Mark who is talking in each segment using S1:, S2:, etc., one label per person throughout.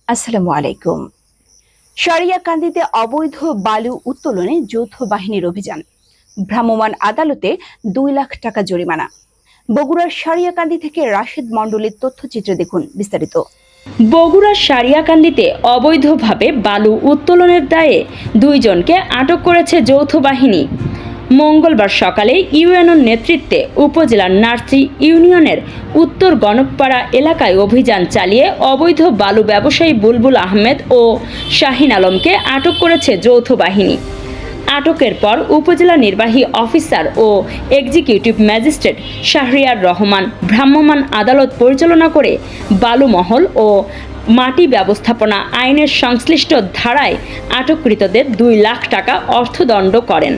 S1: আসসালামু আলাইকুম। সারিয়াকান্দিতে অবৈধ বালু উত্তোলনে যৌথ বাহিনীর অভিযান, ভ্রাম্যমাণ আদালতে 2 লাখ টাকা জরিমানা। বগুড়ার সারিয়াকান্দি থেকে রাশেদ মণ্ডলের তথ্যচিত্র দেখুন বিস্তারিত।
S2: বগুড়ার সারিয়াকান্দিতে অবৈধভাবে বালু উত্তোলনের দায়ে 2 জনকে আটক করেছে যৌথ বাহিনী। মঙ্গলবার সকালে ইউএনওর নেতৃত্বে উপজেলার নার্সি ইউনিয়নের উত্তর গণকপাড়া এলাকায় অভিযান চালিয়ে অবৈধ বালু ব্যবসায়ী বুলবুল আহমেদ ও শাহিন আলমকে আটক করেছে যৌথ বাহিনী। আটকের পর উপজেলা নির্বাহী অফিসার ও এক্সিকিউটিভ ম্যাজিস্ট্রেট শাহরিয়ার রহমান ভ্রাম্যমাণ আদালত পরিচালনা করে বালু মহল ও মাটি ব্যবস্থাপনা আইনের সংশ্লিষ্ট ধারায় আটককৃতদের 2 লাখ টাকা অর্থদণ্ড করেন।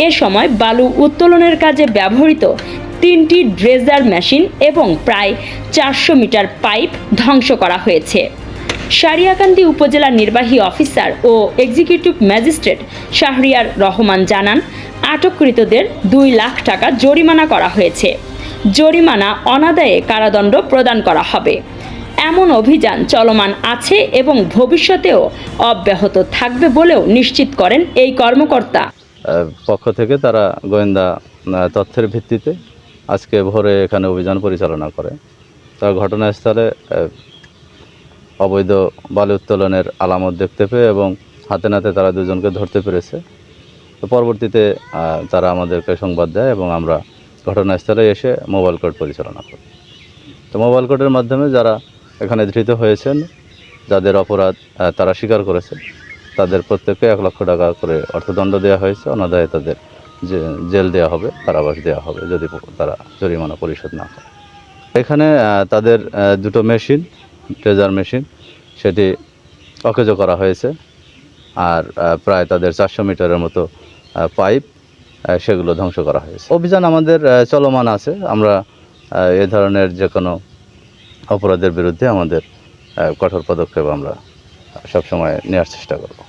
S2: এ সময় বালু উত্তোলনের কাজে ব্যবহৃত 3টি ড্রেজার মেশিন এবং প্রায় 400 মিটার পাইপ ধ্বংস করা হয়েছে। সারিয়াকান্দি উপজেলা নির্বাহী অফিসার ও এক্সিকিউটিভ ম্যাজিস্ট্রেট শাহরিয়ার রহমান জানান, আটককৃতদের 2 লাখ টাকা জরিমানা করা হয়েছে। জরিমানা অনাদায়ে কারাদণ্ড প্রদান করা হবে। এমন অভিযান চলমান আছে এবং ভবিষ্যতেও অব্যাহত থাকবে বলেও নিশ্চিত করেন এই কর্মকর্তা।
S3: পক্ষ থেকে তারা গোয়েন্দা তথ্যের ভিত্তিতে আজকে ভোরে এখানে অভিযান পরিচালনা করে। তারা ঘটনাস্থলে অবৈধ বালু উত্তোলনের আলামত দেখতে পেয়ে এবং হাতে নাতে তারা 2 জনকে ধরতে পেরেছে। তো পরবর্তীতে তারা আমাদেরকে সংবাদ দেয় এবং আমরা ঘটনাস্থলে এসে মোবাইল কোর্ট পরিচালনা করি। তো মোবাইল কোর্টের মাধ্যমে যারা এখানে ধৃত হয়েছেন, যাদের অপরাধ তারা স্বীকার করেছে, তাদের প্রত্যেককে 1 লক্ষ টাকা করে অর্থদণ্ড দেওয়া হয়েছে। অনাদায়ে তাদের জেল দেওয়া হবে, কারাবাস দেওয়া হবে যদি তারা জরিমানা পরিশোধ না করে। এখানে তাদের 2টো মেশিন, ট্রেজার মেশিন, সেটি অকেজো করা হয়েছে। আর প্রায় তাদের 400 মিটারের মতো পাইপ, সেগুলো ধ্বংস করা হয়েছে। অভিযান আমাদের চলমান আছে। আমরা এ ধরনের যে কোনো অপরাধের বিরুদ্ধে আমাদের কঠোর পদক্ষেপ আমরা সবসময় নেওয়ার চেষ্টা করব।